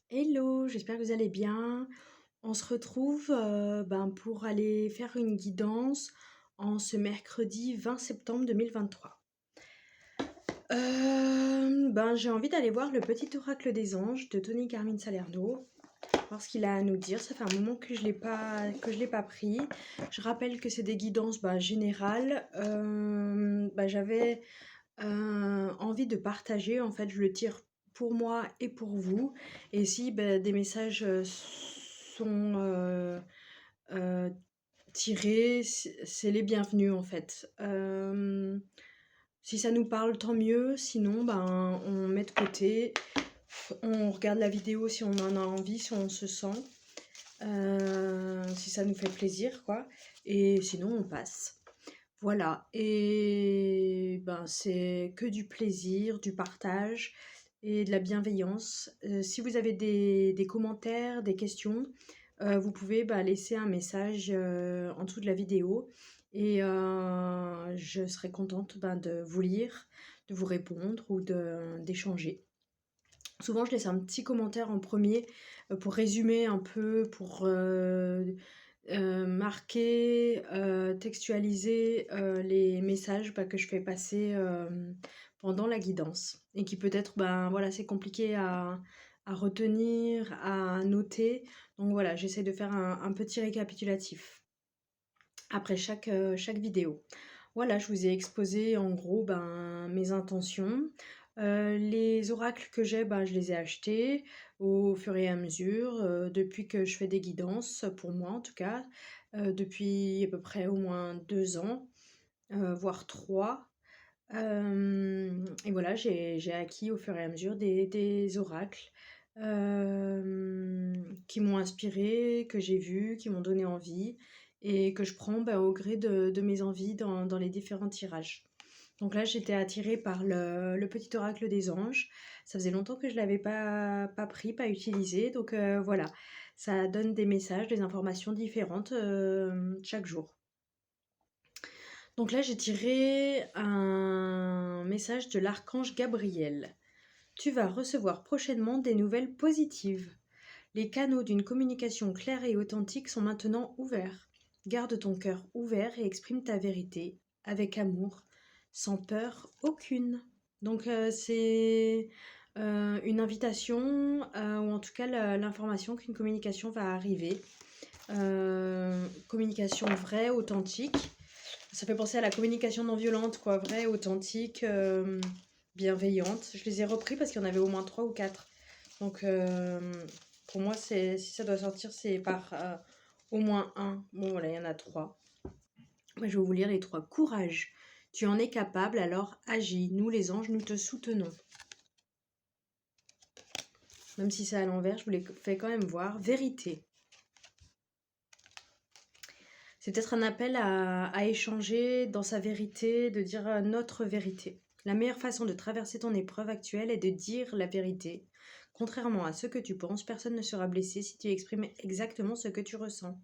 Hello, j'espère que vous allez bien. On se retrouve pour aller faire une guidance en ce mercredi 20 septembre 2023. J'ai envie d'aller voir le petit oracle des anges de Tony Carmine Salerno, voir ce qu'il a à nous dire. Ça fait un moment que je l'ai pas pris. Je rappelle que c'est des guidances générales. J'avais envie de partager. En fait, je le tire pour moi et pour vous. Et si des messages sont tirés, c'est les bienvenus en fait. Si ça nous parle, tant mieux. Sinon, on met de côté. On regarde la vidéo si on en a envie, si on se sent. Si ça nous fait plaisir, quoi. Et sinon, on passe. Voilà, et c'est que du plaisir, du partage et de la bienveillance. Si vous avez des commentaires, des questions, vous pouvez laisser un message en dessous de la vidéo et je serai contente de vous lire, de vous répondre ou d'échanger. Souvent, je laisse un petit commentaire en premier pour résumer un peu, pour marquer, textualiser les messages que je fais passer pendant la guidance et qui peut-être, voilà, c'est compliqué à retenir, à noter. Donc voilà, j'essaie de faire un petit récapitulatif après chaque vidéo. Voilà, je vous ai exposé en gros mes intentions. Les oracles que j'ai, je les ai achetés au fur et à mesure, depuis que je fais des guidances, pour moi en tout cas, depuis à peu près au moins 2 ans, voire 3. Et voilà, j'ai acquis au fur et à mesure des oracles qui m'ont inspiré, que j'ai vus, qui m'ont donné envie et que je prends au gré de mes envies dans les différents tirages. Donc là, j'étais attirée par le petit oracle des anges. Ça faisait longtemps que je ne l'avais pas pris, pas utilisé. Donc voilà, ça donne des messages, des informations différentes chaque jour. Donc là, j'ai tiré un message de l'archange Gabriel. Tu vas recevoir prochainement des nouvelles positives. Les canaux d'une communication claire et authentique sont maintenant ouverts. Garde ton cœur ouvert et exprime ta vérité avec amour, sans peur aucune. Donc c'est une invitation, ou en tout cas l'information qu'une communication va arriver. Communication vraie, authentique. Ça fait penser à la communication non violente, quoi, vraie, authentique, bienveillante. Je les ai repris parce qu'il y en avait au moins 3 ou 4. Donc pour moi, si ça doit sortir, c'est par au moins un. Bon voilà, il y en a 3. Moi, je vais vous lire les 3. Courage. Tu en es capable, alors agis. Nous, les anges, nous te soutenons. Même si c'est à l'envers, je vous les fais quand même voir. Vérité. C'est peut-être un appel à échanger dans sa vérité, de dire notre vérité. La meilleure façon de traverser ton épreuve actuelle est de dire la vérité. Contrairement à ce que tu penses, personne ne sera blessé si tu exprimes exactement ce que tu ressens.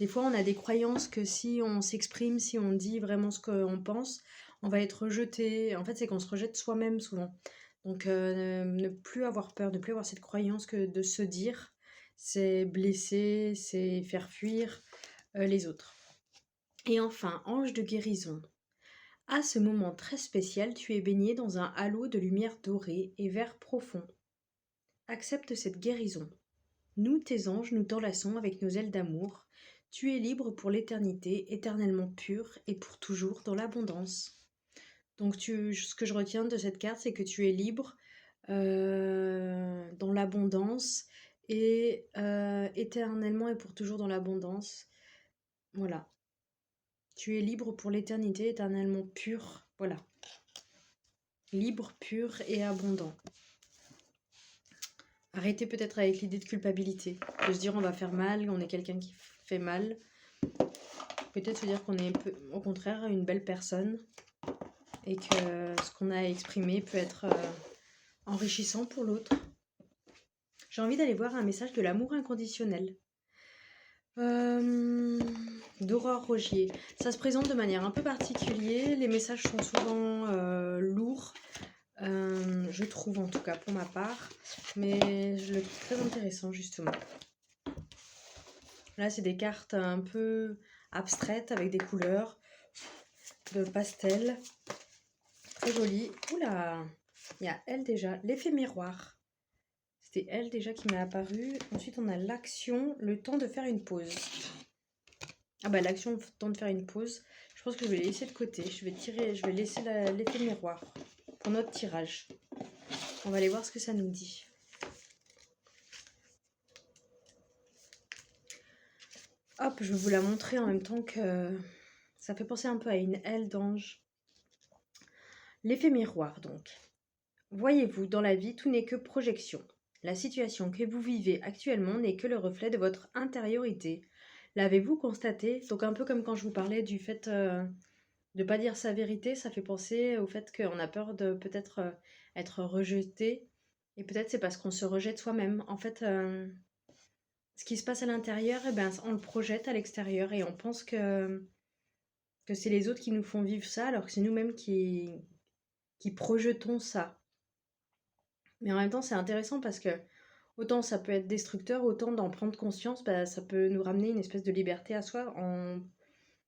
Des fois, on a des croyances que si on s'exprime, si on dit vraiment ce qu'on pense, on va être rejeté. En fait, c'est qu'on se rejette soi-même souvent. Donc, ne plus avoir peur, ne plus avoir cette croyance que de se dire, c'est blesser, c'est faire fuir les autres. Et enfin, ange de guérison. À ce moment très spécial, tu es baigné dans un halo de lumière dorée et vert profond. Accepte cette guérison. Nous, tes anges, nous t'enlaçons avec nos ailes d'amour. Tu es libre pour l'éternité, éternellement pur et pour toujours dans l'abondance. Donc ce que je retiens de cette carte, c'est que tu es libre dans l'abondance et éternellement et pour toujours dans l'abondance. Voilà. Tu es libre pour l'éternité, éternellement pur. Voilà. Libre, pur et abondant. Arrêtez peut-être avec l'idée de culpabilité. De se dire on va faire mal, on est quelqu'un qui fait mal. Peut-être se dire qu'on est au contraire une belle personne. Et que ce qu'on a exprimé peut être enrichissant pour l'autre. J'ai envie d'aller voir un message de l'amour inconditionnel. D'Aurore Rogier. Ça se présente de manière un peu particulière. Les messages sont souvent lourds. Je trouve en tout cas pour ma part, mais je le trouve très intéressant justement. Là, c'est des cartes un peu abstraites avec des couleurs de pastel, très jolies. Oula, il y a elle déjà, l'effet miroir. C'était elle déjà qui m'est apparue. Ensuite, on a l'action, le temps de faire une pause. Ah bah l'action, le temps de faire une pause. Je pense que je vais laisser de côté. Je vais laisser l'effet miroir pour notre tirage. On va aller voir ce que ça nous dit. Hop, je vais vous la montrer en même temps que ça fait penser un peu à une aile d'ange. L'effet miroir donc. Voyez-vous, dans la vie, tout n'est que projection. La situation que vous vivez actuellement n'est que le reflet de votre intériorité. L'avez-vous constaté? Donc un peu comme quand je vous parlais du fait de ne pas dire sa vérité, ça fait penser au fait qu'on a peur de peut-être être rejeté. Et peut-être c'est parce qu'on se rejette soi-même. En fait, ce qui se passe à l'intérieur, eh ben, on le projette à l'extérieur et on pense que c'est les autres qui nous font vivre ça, alors que c'est nous-mêmes qui projetons ça. Mais en même temps, c'est intéressant parce que autant ça peut être destructeur, autant d'en prendre conscience, bah, ça peut nous ramener une espèce de liberté à soi en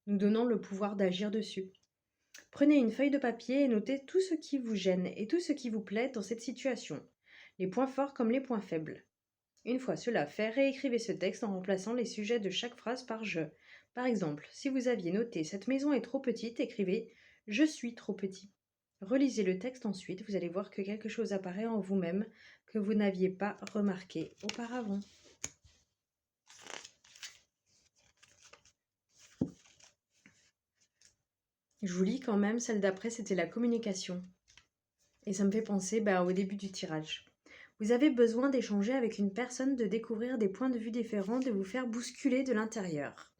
nous donnant le pouvoir d'agir dessus. Prenez une feuille de papier et notez tout ce qui vous gêne et tout ce qui vous plaît dans cette situation, les points forts comme les points faibles. Une fois cela fait, réécrivez ce texte en remplaçant les sujets de chaque phrase par je. Par exemple, si vous aviez noté cette maison est trop petite, écrivez je suis trop petit. Relisez le texte ensuite, vous allez voir que quelque chose apparaît en vous-même que vous n'aviez pas remarqué auparavant. Je vous lis quand même, celle d'après c'était la communication. Et ça me fait penser au début du tirage. Vous avez besoin d'échanger avec une personne, de découvrir des points de vue différents, de vous faire bousculer de l'intérieur.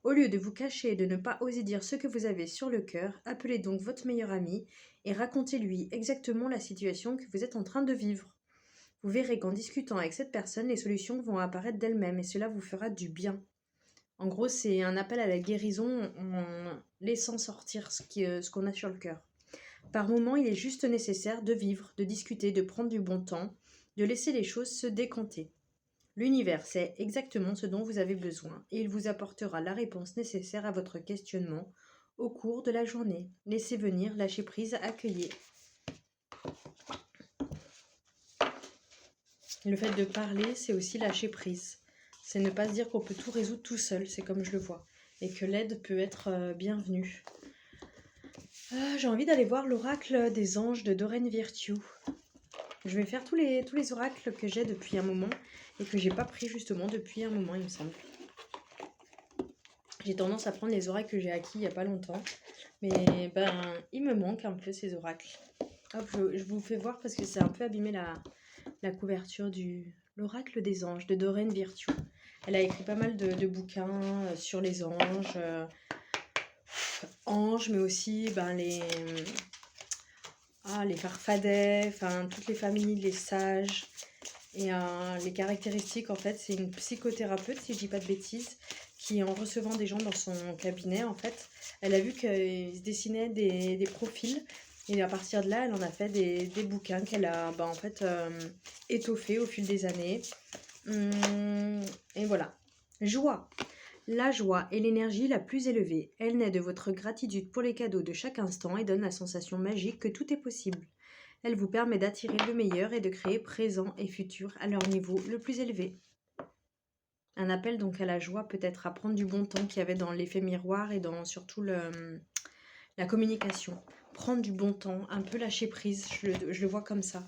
Au lieu de vous cacher et de ne pas oser dire ce que vous avez sur le cœur, appelez donc votre meilleur ami et racontez-lui exactement la situation que vous êtes en train de vivre. Vous verrez qu'en discutant avec cette personne, les solutions vont apparaître d'elles-mêmes et cela vous fera du bien. En gros, c'est un appel à la guérison en laissant sortir ce qu'on a sur le cœur. Par moments, il est juste nécessaire de vivre, de discuter, de prendre du bon temps, de laisser les choses se décanter. L'univers sait exactement ce dont vous avez besoin et il vous apportera la réponse nécessaire à votre questionnement au cours de la journée. Laissez venir, lâchez prise, accueillez. Le fait de parler, c'est aussi lâcher prise. C'est ne pas se dire qu'on peut tout résoudre tout seul, c'est comme je le vois, et que l'aide peut être bienvenue. J'ai envie d'aller voir l'oracle des anges de Doreen Virtue. Je vais faire tous les oracles que j'ai depuis un moment et que j'ai pas pris justement depuis un moment, il me semble. J'ai tendance à prendre les oracles que j'ai acquis il y a pas longtemps, mais il me manque un peu ces oracles. Hop, je vous fais voir parce que c'est un peu abîmé la couverture de l'oracle des anges de Doreen Virtue. Elle a écrit pas mal de bouquins sur les anges, mais aussi les farfadets, enfin toutes les familles, les sages. Et les caractéristiques, en fait, c'est une psychothérapeute, si je dis pas de bêtises, qui, en recevant des gens dans son cabinet, en fait, elle a vu qu'il se dessinait des profils. Et à partir de là, elle en a fait des bouquins qu'elle a étoffés au fil des années. Et voilà. Joie. La joie est l'énergie la plus élevée. Elle naît de votre gratitude pour les cadeaux de chaque instant et donne la sensation magique que tout est possible. Elle vous permet d'attirer le meilleur et de créer présent et futur à leur niveau le plus élevé. Un appel donc à la joie, peut-être à prendre du bon temps qu'il y avait dans l'effet miroir et dans surtout la communication. Prendre du bon temps, un peu lâcher prise, je le vois comme ça.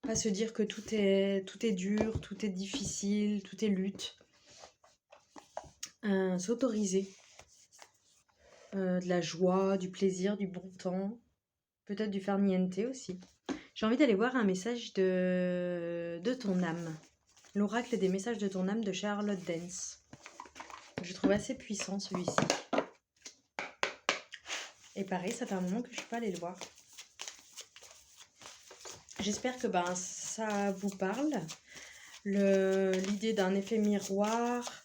Pas se dire que tout est dur, tout est difficile, tout est lutte. S'autoriser de la joie, du plaisir, du bon temps, peut-être du farniente aussi. J'ai envie d'aller voir un message de ton âme. L'oracle des messages de ton âme de Charlotte Dance. Je trouve assez puissant celui-ci. Et pareil, ça fait un moment que je ne suis pas allée le voir. J'espère que ça vous parle. L'idée d'un effet miroir,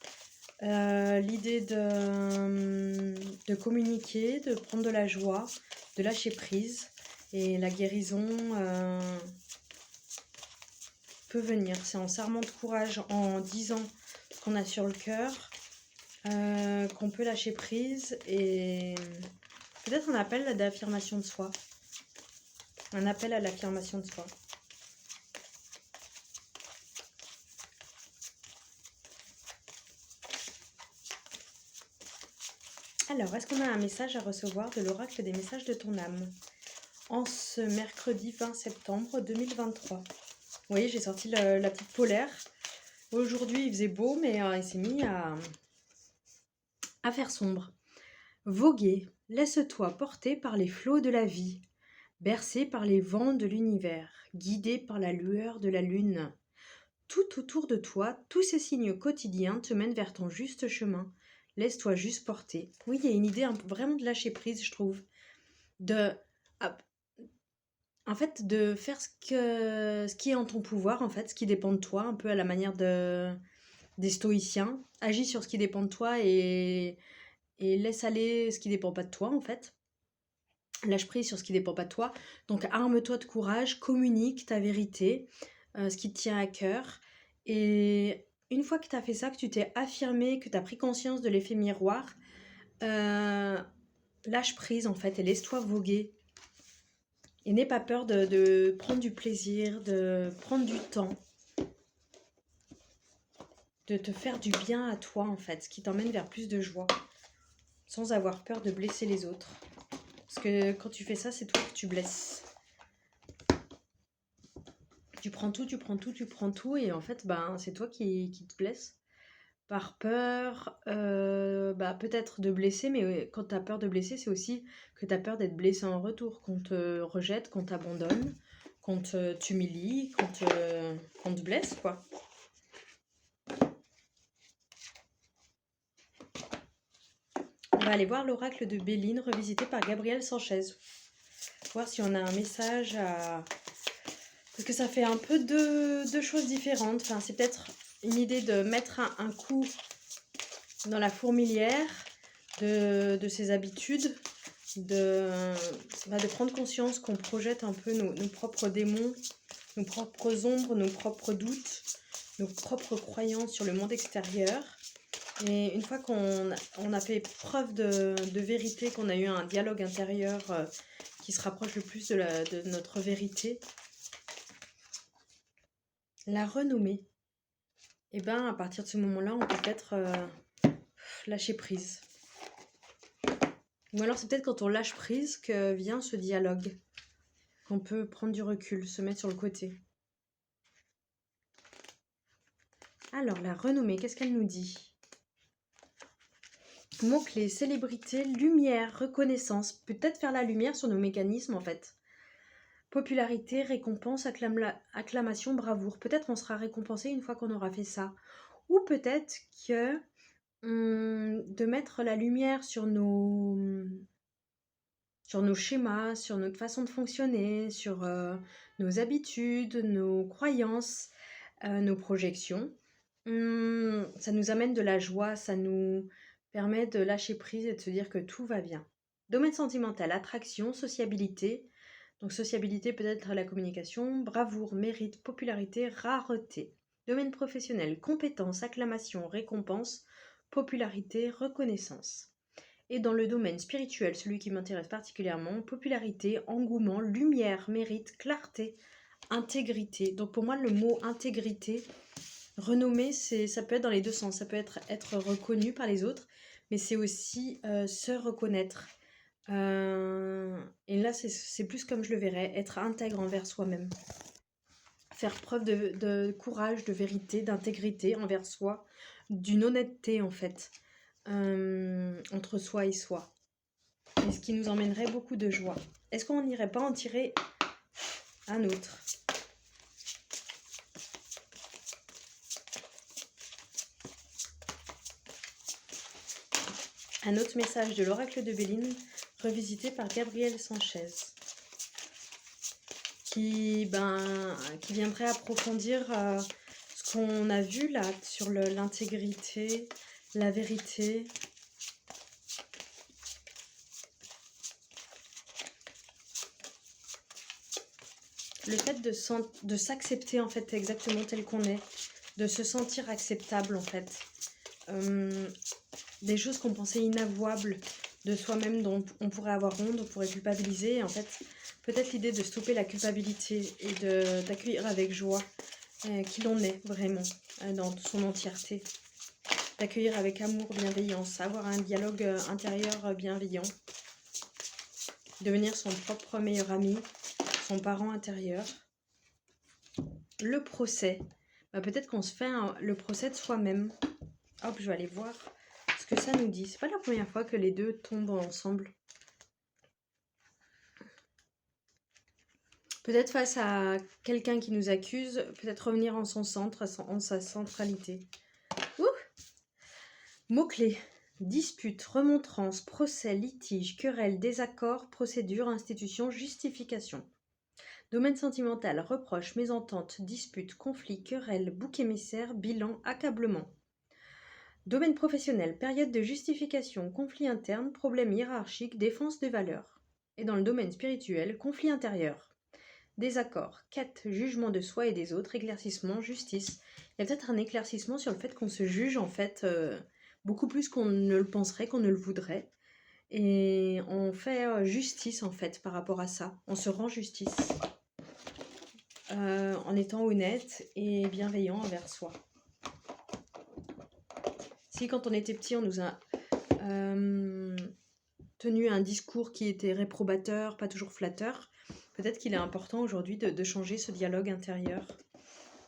l'idée de communiquer, de prendre de la joie, de lâcher prise Et la guérison peut venir. C'est en s'armant de courage, en disant ce qu'on a sur le cœur, qu'on peut lâcher prise. Et peut-être un appel d'affirmation de soi. Un appel à l'affirmation de soi. Alors, est-ce qu'on a un message à recevoir de l'oracle des messages de ton âme en ce mercredi 20 septembre 2023? Vous voyez, j'ai sorti la petite polaire. Aujourd'hui, il faisait beau, mais il s'est mis à faire sombre. Voguer, laisse-toi porter par les flots de la vie, bercé par les vents de l'univers, guidé par la lueur de la lune. Tout autour de toi, tous ces signes quotidiens te mènent vers ton juste chemin. Laisse-toi juste porter. Oui, il y a une idée vraiment de lâcher prise, je trouve. En fait, de faire ce qui est en ton pouvoir, en fait, ce qui dépend de toi, un peu à la manière des stoïciens. Agis sur ce qui dépend de toi et laisse aller ce qui dépend pas de toi, en fait. Lâche prise sur ce qui dépend pas de toi. Donc, arme-toi de courage, communique ta vérité, ce qui te tient à cœur. Et une fois que tu as fait ça, que tu t'es affirmé, que tu as pris conscience de l'effet miroir, lâche prise, en fait, et laisse-toi voguer. Et n'aie pas peur de prendre du plaisir, de prendre du temps, de te faire du bien à toi, en fait, ce qui t'emmène vers plus de joie, sans avoir peur de blesser les autres. Parce que quand tu fais ça, c'est toi que tu blesses. Tu prends tout, et en fait, c'est toi qui te blesses. Par peur, peut-être de blesser, mais quand tu as peur de blesser, c'est aussi que tu as peur d'être blessé en retour, qu'on te rejette, qu'on t'abandonne, qu'on t'humilie, qu'on te blesse, quoi. On va aller voir l'oracle de Béline, revisité par Gabriel Sanchez. Voir si on a un message à... Parce que ça fait un peu deux choses différentes. Enfin, c'est peut-être une idée de mettre un coup dans la fourmilière de ses habitudes, de prendre conscience qu'on projette un peu nos propres démons, nos propres ombres, nos propres doutes, nos propres croyances sur le monde extérieur. Et une fois qu'on a fait preuve de vérité, qu'on a eu un dialogue intérieur qui se rapproche le plus de notre vérité, la renommer, et à partir de ce moment-là, on peut peut-être lâcher prise. Ou alors c'est peut-être quand on lâche prise que vient ce dialogue, qu'on peut prendre du recul, se mettre sur le côté. Alors, la renommer, qu'est-ce qu'elle nous dit ? Mots-clés, célébrité, lumière, reconnaissance. Peut-être faire la lumière sur nos mécanismes, en fait. Popularité, récompense, acclamation, bravoure. Peut-être on sera récompensé une fois qu'on aura fait ça. Ou peut-être que de mettre la lumière sur nos schémas, sur notre façon de fonctionner, sur nos habitudes, nos croyances, nos projections. Ça nous amène de la joie, ça nous permet de lâcher prise et de se dire que tout va bien. Domaine sentimental, attraction, sociabilité. Donc sociabilité peut-être la communication, bravoure, mérite, popularité, rareté. Domaine professionnel, compétence, acclamation, récompense, popularité, reconnaissance. Et dans le domaine spirituel, celui qui m'intéresse particulièrement, popularité, engouement, lumière, mérite, clarté, intégrité. Donc pour moi, le mot intégrité, renommer, ça peut être dans les deux sens. Ça peut être reconnu par les autres, mais c'est aussi se reconnaître. Et là, c'est plus comme je le verrais, être intègre envers soi-même. Faire preuve de courage, de vérité, d'intégrité envers soi, d'une honnêteté en fait, entre soi et soi. Et ce qui nous emmènerait beaucoup de joie. Est-ce qu'on n'irait pas en tirer un autre ? Un autre message de l'oracle de Béline, revisité par Gabriel Sanchez, qui viendrait approfondir ce qu'on a vu là sur l'intégrité, la vérité. le fait de s'accepter en fait exactement tel qu'on est, de se sentir acceptable en fait. Des choses qu'on pensait inavouables de soi-même, dont on pourrait avoir honte, on pourrait culpabiliser. Et en fait, peut-être l'idée de stopper la culpabilité et d'accueillir avec joie qui l'on est vraiment dans son entièreté. D'accueillir avec amour, bienveillance, avoir un dialogue intérieur bienveillant. Devenir son propre meilleur ami, son parent intérieur. Le procès. Peut-être qu'on se fait le procès de soi-même. Hop, je vais aller voir ce que ça nous dit. C'est pas la première fois que les deux tombent ensemble. Peut-être face à quelqu'un qui nous accuse, peut-être revenir en son centre, en sa centralité. Mots-clés. Dispute, remontrance, procès, litige, querelle, désaccord, procédure, institution, justification. Domaine sentimental, reproche, mésentente, dispute, conflit, querelle, bouc émissaire, bilan, accablement. Domaine professionnel, période de justification, conflit interne, problème hiérarchique, défense des valeurs. Et dans le domaine spirituel, conflit intérieur. Désaccord, quête, jugement de soi et des autres, éclaircissement, justice. Il y a peut-être un éclaircissement sur le fait qu'on se juge en fait beaucoup plus qu'on ne le penserait, qu'on ne le voudrait. Et on fait justice en fait par rapport à ça. On se rend justice en étant honnête et bienveillant envers soi. Si quand on était petit, on nous a tenu un discours qui était réprobateur, pas toujours flatteur, peut-être qu'il est important aujourd'hui de changer ce dialogue intérieur.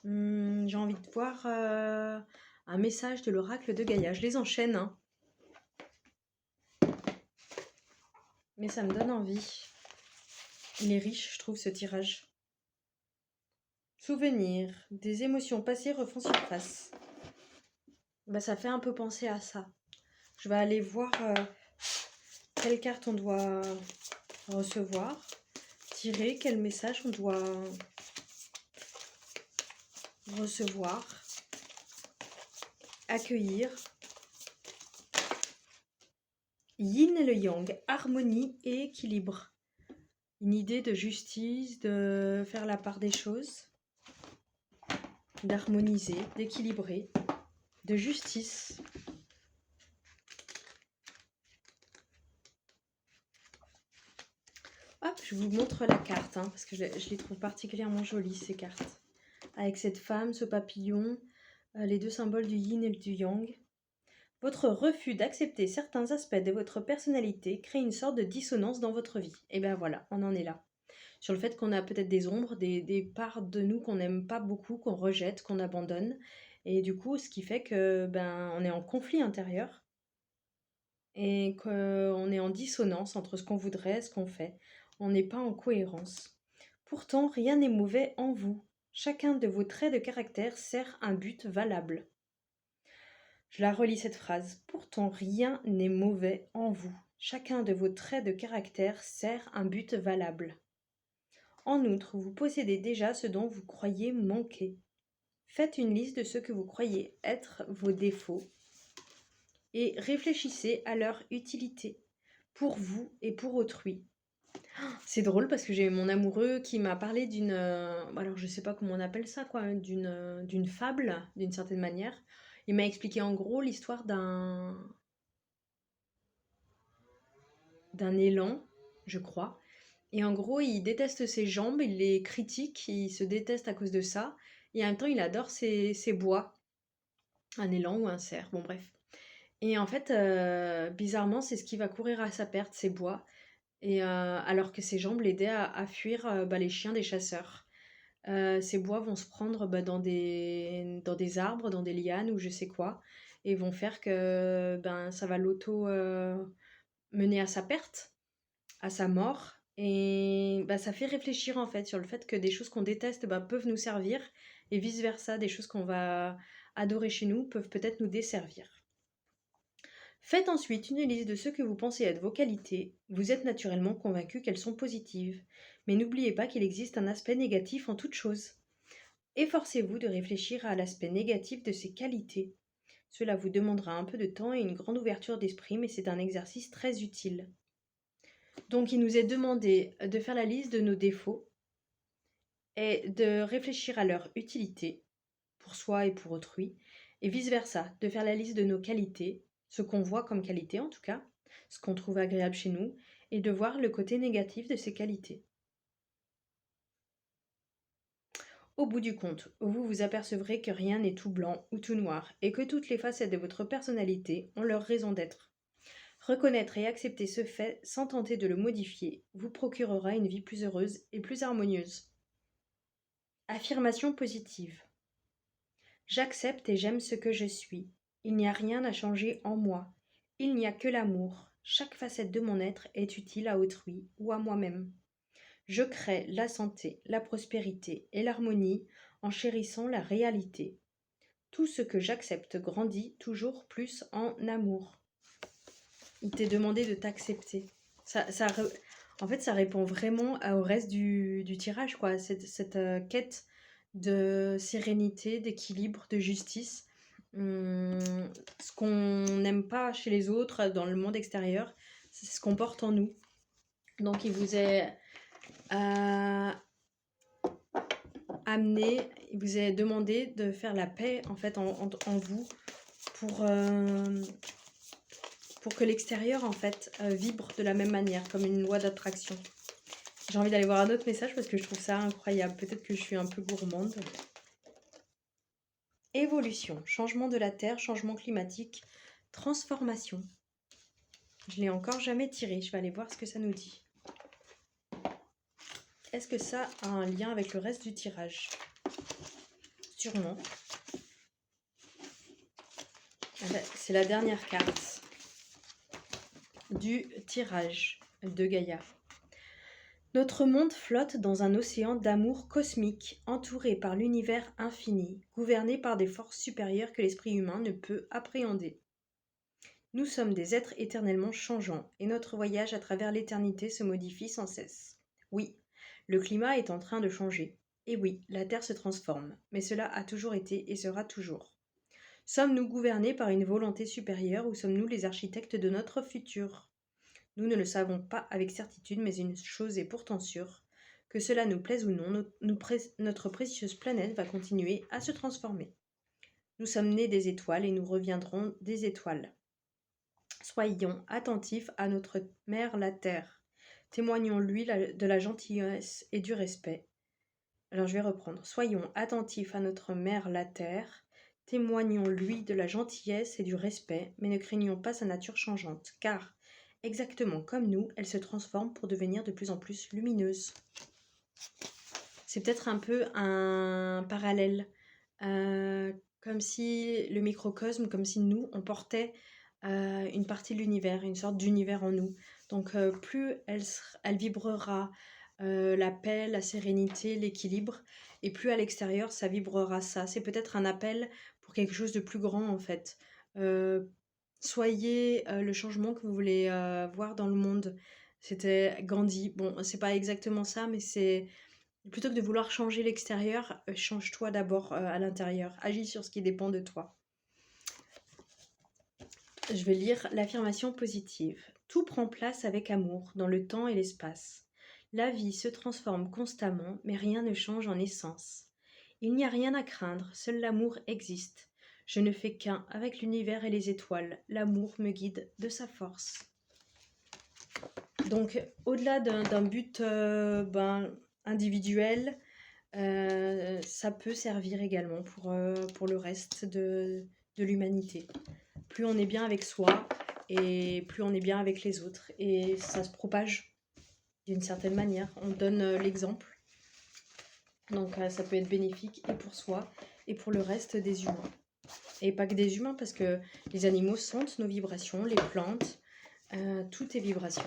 J'ai envie de voir un message de l'oracle de Gaïa. Je les enchaîne, hein. Mais ça me donne envie. Il est riche, je trouve, ce tirage. Souvenirs, des émotions passées refont surface. Ça fait un peu penser à ça. Je vais aller voir quelle carte on doit recevoir, tirer, quel message on doit recevoir, accueillir. Yin et le yang, harmonie et équilibre. Une idée de justice, de faire la part des choses, d'harmoniser, d'équilibrer, de justice. Hop, je vous montre la carte, hein, parce que je les trouve particulièrement jolies, ces cartes. Avec cette femme, ce papillon, les deux symboles du yin et du yang. Votre refus d'accepter certains aspects de votre personnalité crée une sorte de dissonance dans votre vie. Et bien voilà, on en est là. Sur le fait qu'on a peut-être des ombres, des parts de nous qu'on n'aime pas beaucoup, qu'on rejette, qu'on abandonne. Et du coup, ce qui fait que on est en conflit intérieur et qu'on est en dissonance entre ce qu'on voudrait et ce qu'on fait. On n'est pas en cohérence. Pourtant, rien n'est mauvais en vous. Chacun de vos traits de caractère sert un but valable. Je la relis cette phrase. Pourtant, rien n'est mauvais en vous. Chacun de vos traits de caractère sert un but valable. En outre, vous possédez déjà ce dont vous croyez manquer. Faites une liste de ce que vous croyez être vos défauts et réfléchissez à leur utilité pour vous et pour autrui. C'est drôle parce que j'ai mon amoureux qui m'a parlé d'une... alors je sais pas comment on appelle ça, quoi, d'une fable, d'une certaine manière. Il m'a expliqué en gros l'histoire d'un élan, je crois. Et en gros, il déteste ses jambes, il les critique, il se déteste à cause de ça. Et en même temps, il adore ses bois. Un élan ou un cerf, bon bref. Et en fait, bizarrement, c'est ce qui va courir à sa perte, ses bois. Et alors que ses jambes l'aidaient à fuir les chiens des chasseurs. Ces bois vont se prendre dans des arbres, dans des lianes ou je sais quoi, et vont faire que ça va mener à sa perte, à sa mort. Et ça fait réfléchir en fait sur le fait que des choses qu'on déteste peuvent nous servir, et vice-versa, des choses qu'on va adorer chez nous peuvent peut-être nous desservir. Faites ensuite une liste de ce que vous pensez être vos qualités. Vous êtes naturellement convaincu qu'elles sont positives. Mais n'oubliez pas qu'il existe un aspect négatif en toute chose. Efforcez-vous de réfléchir à l'aspect négatif de ces qualités. Cela vous demandera un peu de temps et une grande ouverture d'esprit, mais c'est un exercice très utile. Donc il nous est demandé de faire la liste de nos défauts est de réfléchir à leur utilité, pour soi et pour autrui, et vice-versa, de faire la liste de nos qualités, ce qu'on voit comme qualité en tout cas, ce qu'on trouve agréable chez nous, et de voir le côté négatif de ces qualités. Au bout du compte, vous vous apercevrez que rien n'est tout blanc ou tout noir, et que toutes les facettes de votre personnalité ont leur raison d'être. Reconnaître et accepter ce fait sans tenter de le modifier vous procurera une vie plus heureuse et plus harmonieuse. Affirmation positive. J'accepte et j'aime ce que je suis. Il n'y a rien à changer en moi. Il n'y a que l'amour. Chaque facette de mon être est utile à autrui ou à moi-même. Je crée la santé, la prospérité et l'harmonie en chérissant la réalité. Tout ce que j'accepte grandit toujours plus en amour. Il t'est demandé de t'accepter. En fait, ça répond vraiment au reste du tirage, quoi. Cette quête de sérénité, d'équilibre, de justice. Ce qu'on n'aime pas chez les autres, dans le monde extérieur, c'est ce qu'on porte en nous. Donc, il vous est amené, il vous est demandé de faire la paix, en fait, en vous pour que l'extérieur, en fait, vibre de la même manière, comme une loi d'attraction. J'ai envie d'aller voir un autre message parce que je trouve ça incroyable. Peut-être que je suis un peu gourmande. Évolution, changement de la Terre, changement climatique, transformation. Je l'ai encore jamais tiré. Je vais aller voir ce que ça nous dit. Est-ce que ça a un lien avec le reste du tirage? Sûrement. C'est la dernière carte du tirage de Gaïa. Notre monde flotte dans un océan d'amour cosmique, entouré par l'univers infini, gouverné par des forces supérieures que l'esprit humain ne peut appréhender. Nous sommes des êtres éternellement changeants, et notre voyage à travers l'éternité se modifie sans cesse. Oui, le climat est en train de changer. Et oui, la Terre se transforme, mais cela a toujours été et sera toujours. Sommes-nous gouvernés par une volonté supérieure ou sommes-nous les architectes de notre futur? Nous ne le savons pas avec certitude, mais une chose est pourtant sûre, que cela nous plaise ou non, notre précieuse planète va continuer à se transformer. Nous sommes nés des étoiles et nous reviendrons des étoiles. Soyons attentifs à notre mère la Terre. Témoignons-lui de la gentillesse et du respect. Alors je vais reprendre. Soyons attentifs à notre mère la Terre. Témoignons-lui de la gentillesse et du respect, mais ne craignons pas sa nature changeante, car, exactement comme nous, elle se transforme pour devenir de plus en plus lumineuse. C'est peut-être un peu un parallèle, comme si le microcosme, comme si nous, on portait une partie de l'univers, une sorte d'univers en nous. Donc plus elle vibrera la paix, la sérénité, l'équilibre, et plus à l'extérieur, ça vibrera ça. C'est peut-être un appel pour quelque chose de plus grand en fait. Soyez le changement que vous voulez voir dans le monde. C'était Gandhi. Bon, c'est pas exactement ça, mais c'est plutôt que de vouloir changer l'extérieur, change-toi d'abord à l'intérieur. Agis sur ce qui dépend de toi. Je vais lire l'affirmation positive. Tout prend place avec amour dans le temps et l'espace. La vie se transforme constamment, mais rien ne change en essence. Il n'y a rien à craindre, seul l'amour existe. Je ne fais qu'un avec l'univers et les étoiles. L'amour me guide de sa force. Donc, au-delà d'un but individuel, ça peut servir également pour le reste de l'humanité. Plus on est bien avec soi et plus on est bien avec les autres. Et ça se propage d'une certaine manière. On donne l'exemple. Donc ça peut être bénéfique et pour soi et pour le reste des humains. Et pas que des humains, parce que les animaux sentent nos vibrations, les plantes, tout est vibration.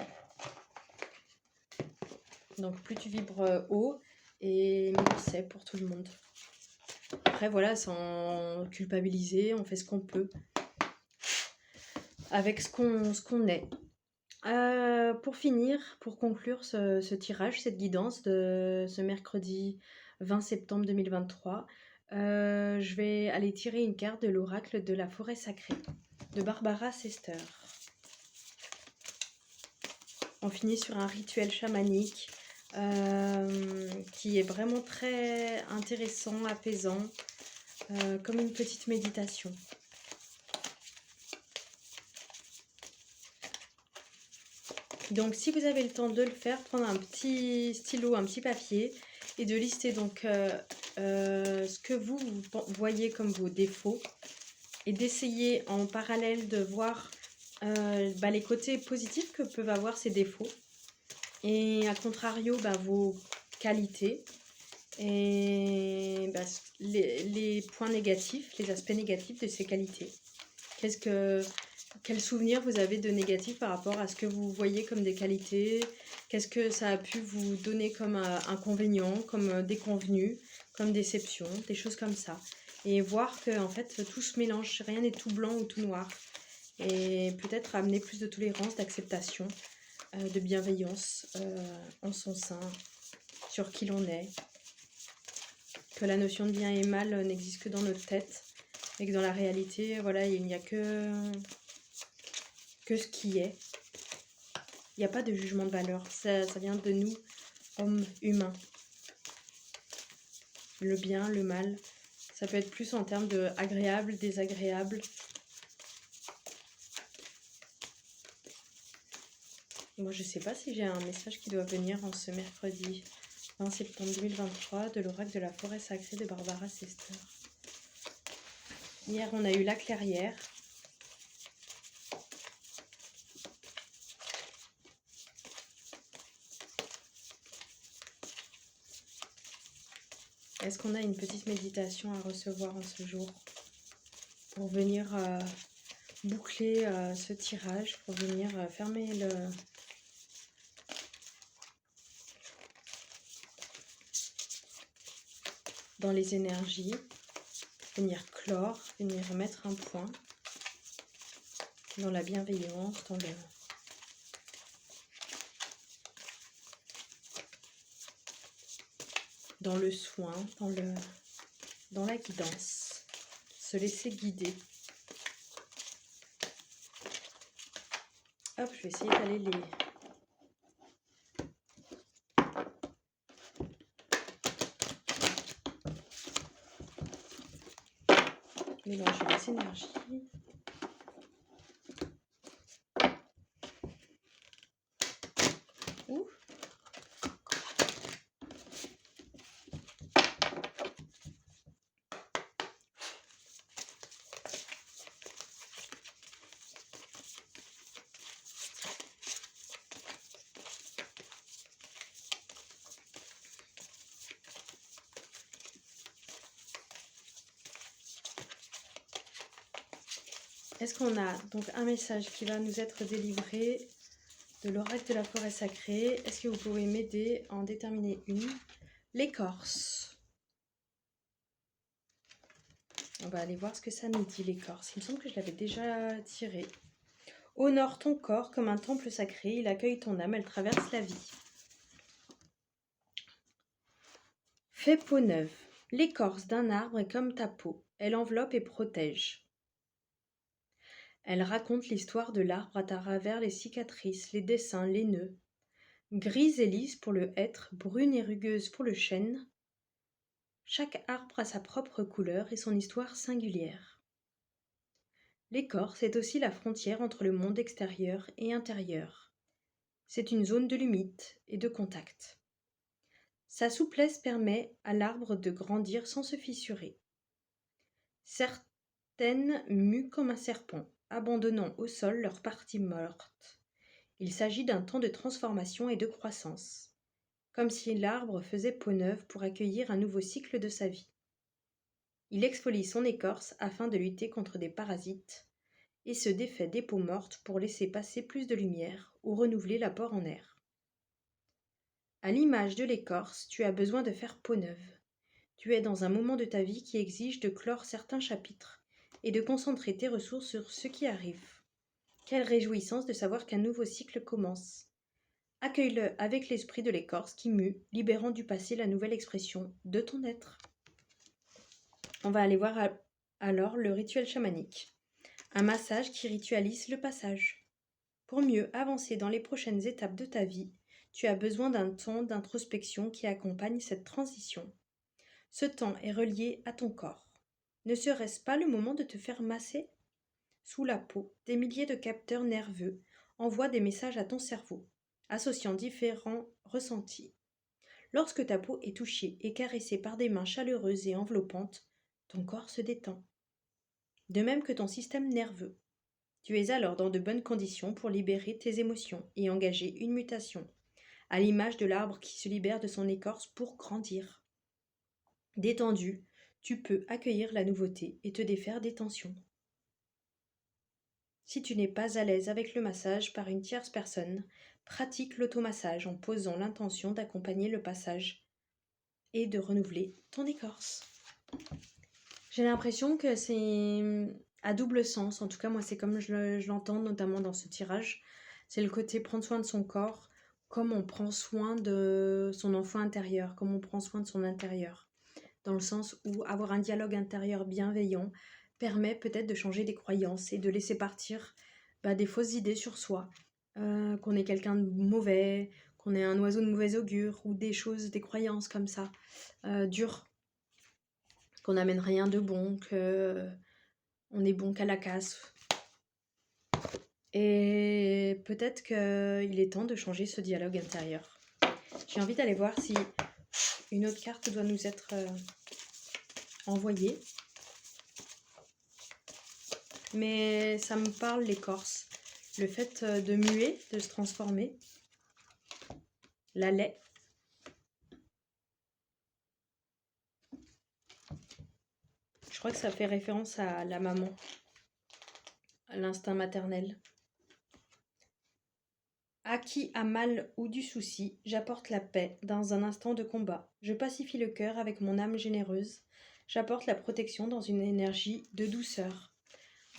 Donc plus tu vibres haut, et mieux c'est pour tout le monde. Après voilà, sans culpabiliser, on fait ce qu'on peut avec ce qu'on est. Pour finir, pour conclure ce tirage, cette guidance de ce mercredi 20 septembre 2023, je vais aller tirer une carte de l'oracle de la forêt sacrée de Barbara Sester. On finit sur un rituel chamanique qui est vraiment très intéressant, apaisant, comme une petite méditation. Donc si vous avez le temps de le faire, prendre un petit stylo, un petit papier et de lister donc ce que vous voyez comme vos défauts et d'essayer en parallèle de voir les côtés positifs que peuvent avoir ces défauts et à contrario vos qualités et les points négatifs, les aspects négatifs de ces qualités. Quel souvenir vous avez de négatif par rapport à ce que vous voyez comme des qualités? Qu'est-ce que ça a pu vous donner comme inconvénient, comme déconvenu, comme déception, des choses comme ça. Et voir que en fait tout se mélange, rien n'est tout blanc ou tout noir. Et peut-être amener plus de tolérance, d'acceptation, de bienveillance en son sein, sur qui l'on est. Que la notion de bien et mal n'existe que dans notre tête. Et que dans la réalité, voilà, il n'y a que ce qui est. Il n'y a pas de jugement de valeur. Ça vient de nous, hommes humains. Le bien, le mal. Ça peut être plus en termes de agréable, désagréable. Moi, je ne sais pas si j'ai un message qui doit venir en ce mercredi 20 septembre 2023 de l'oracle de la forêt sacrée de Barbara Sester. Hier, on a eu la clairière. Est-ce qu'on a une petite méditation à recevoir en ce jour pour venir boucler ce tirage, pour venir fermer dans les énergies, venir clore, venir mettre un point dans la bienveillance, dans le soin, dans la guidance, se laisser guider. Hop, je vais essayer d'aller mélanger les énergies. Ouh. Est-ce qu'on a donc un message qui va nous être délivré de l'oracle de la forêt sacrée? Est-ce que vous pouvez m'aider à en déterminer une? L'écorce. On va aller voir ce que ça nous dit, l'écorce. Il me semble que je l'avais déjà tiré. Honore ton corps comme un temple sacré, il accueille ton âme, elle traverse la vie. Fais peau neuve. L'écorce d'un arbre est comme ta peau, elle enveloppe et protège. Elle raconte l'histoire de l'arbre à travers les cicatrices, les dessins, les nœuds. Grise et lisse pour le hêtre, brune et rugueuse pour le chêne. Chaque arbre a sa propre couleur et son histoire singulière. L'écorce est aussi la frontière entre le monde extérieur et intérieur. C'est une zone de limite et de contact. Sa souplesse permet à l'arbre de grandir sans se fissurer. Certaines muent comme un serpent, abandonnant au sol leur partie morte. Il s'agit d'un temps de transformation et de croissance, comme si l'arbre faisait peau neuve pour accueillir un nouveau cycle de sa vie. Il exfolie son écorce afin de lutter contre des parasites et se défait des peaux mortes pour laisser passer plus de lumière ou renouveler l'apport en air. À l'image de l'écorce, tu as besoin de faire peau neuve. Tu es dans un moment de ta vie qui exige de clore certains chapitres et de concentrer tes ressources sur ce qui arrive. Quelle réjouissance de savoir qu'un nouveau cycle commence. Accueille-le avec l'esprit de l'écorce qui mue, libérant du passé la nouvelle expression de ton être. On va aller voir alors le rituel chamanique. Un massage qui ritualise le passage. Pour mieux avancer dans les prochaines étapes de ta vie, tu as besoin d'un temps d'introspection qui accompagne cette transition. Ce temps est relié à ton corps. Ne serait-ce pas le moment de te faire masser? Sous la peau, des milliers de capteurs nerveux envoient des messages à ton cerveau, associant différents ressentis. Lorsque ta peau est touchée et caressée par des mains chaleureuses et enveloppantes, ton corps se détend. De même que ton système nerveux. Tu es alors dans de bonnes conditions pour libérer tes émotions et engager une mutation, à l'image de l'arbre qui se libère de son écorce pour grandir. Détendu, tu peux accueillir la nouveauté et te défaire des tensions. Si tu n'es pas à l'aise avec le massage par une tierce personne, pratique l'automassage en posant l'intention d'accompagner le passage et de renouveler ton écorce. J'ai l'impression que c'est à double sens, en tout cas moi c'est comme je l'entends notamment dans ce tirage, c'est le côté prendre soin de son corps, comme on prend soin de son enfant intérieur, comme on prend soin de son intérieur, dans le sens où avoir un dialogue intérieur bienveillant permet peut-être de changer des croyances et de laisser partir des fausses idées sur soi, qu'on est quelqu'un de mauvais, qu'on est un oiseau de mauvais augure, ou des choses, des croyances comme ça, dures, qu'on n'amène rien de bon, que on est bon qu'à la casse. Et peut-être qu'il est temps de changer ce dialogue intérieur. J'ai envie d'aller voir si une autre carte doit nous être envoyée. Mais ça me parle l'écorce. Le fait de muer, de se transformer. La laie. Je crois que ça fait référence à la maman, à l'instinct maternel. À qui a mal ou du souci, j'apporte la paix dans un instant de combat. Je pacifie le cœur avec mon âme généreuse. J'apporte la protection dans une énergie de douceur.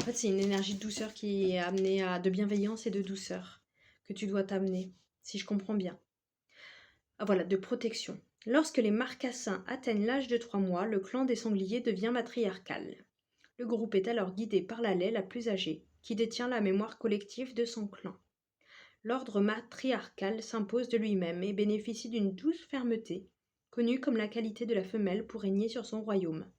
En fait, c'est une énergie de douceur qui est amenée de bienveillance et de douceur que tu dois t'amener, si je comprends bien. Ah voilà, de protection. Lorsque les marcassins atteignent l'âge de 3 mois, le clan des sangliers devient matriarcal. Le groupe est alors guidé par la laie la plus âgée, qui détient la mémoire collective de son clan. L'ordre matriarcal s'impose de lui-même et bénéficie d'une douce fermeté, connue comme la qualité de la femelle pour régner sur son royaume.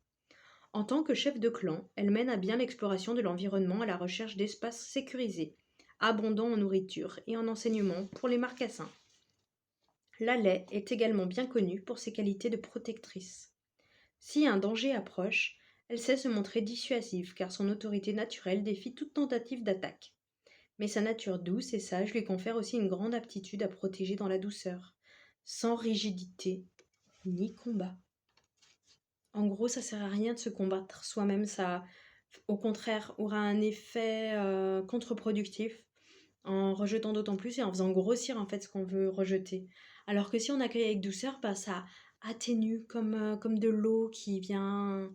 En tant que chef de clan, elle mène à bien l'exploration de l'environnement à la recherche d'espaces sécurisés, abondants en nourriture et en enseignement pour les marcassins. La laie est également bien connue pour ses qualités de protectrice. Si un danger approche, elle sait se montrer dissuasive car son autorité naturelle défie toute tentative d'attaque. Mais sa nature douce et sage lui confère aussi une grande aptitude à protéger dans la douceur, sans rigidité ni combat. En gros, ça sert à rien de se combattre soi-même, ça, au contraire, aura un effet contre-productif en rejetant d'autant plus et en faisant grossir en fait ce qu'on veut rejeter. Alors que si on accueille avec douceur, ça atténue comme de l'eau qui vient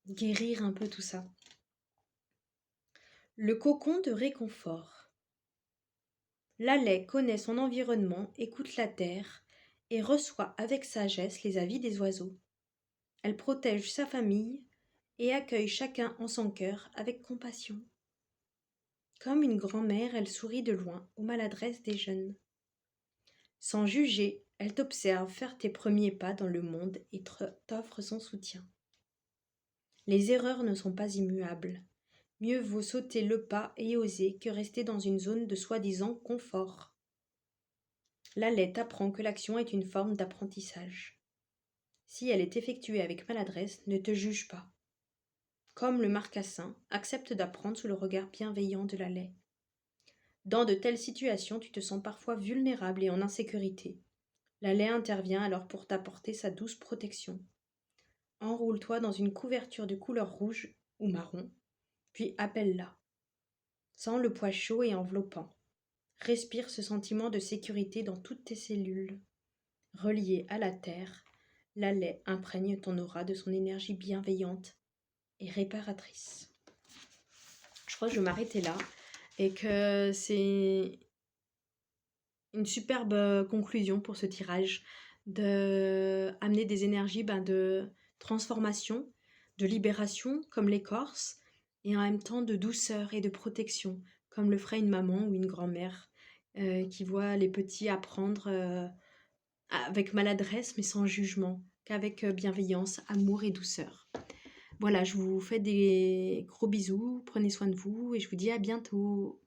guérir un peu tout ça. Le cocon de réconfort. La laie connaît son environnement, écoute la terre et reçoit avec sagesse les avis des oiseaux. Elle protège sa famille et accueille chacun en son cœur avec compassion. Comme une grand-mère, elle sourit de loin aux maladresses des jeunes. Sans juger, elle t'observe faire tes premiers pas dans le monde et t'offre son soutien. Les erreurs ne sont pas immuables. Mieux vaut sauter le pas et oser que rester dans une zone de soi-disant confort. La laie t'apprend que l'action est une forme d'apprentissage. Si elle est effectuée avec maladresse, ne te juge pas. Comme le marcassin, accepte d'apprendre sous le regard bienveillant de la laie. Dans de telles situations, tu te sens parfois vulnérable et en insécurité. La laie intervient alors pour t'apporter sa douce protection. Enroule-toi dans une couverture de couleur rouge ou marron, puis appelle-la. Sens le poids chaud et enveloppant. Respire ce sentiment de sécurité dans toutes tes cellules. Reliée à la terre, la laie imprègne ton aura de son énergie bienveillante et réparatrice. Je crois que je vais m'arrêter là et que c'est une superbe conclusion pour ce tirage de amener des énergies de transformation, de libération comme l'écorce et en même temps de douceur et de protection comme le ferait une maman ou une grand-mère qui voit les petits apprendre avec maladresse mais sans jugement, qu'avec bienveillance, amour et douceur. Voilà, je vous fais des gros bisous, prenez soin de vous et je vous dis à bientôt.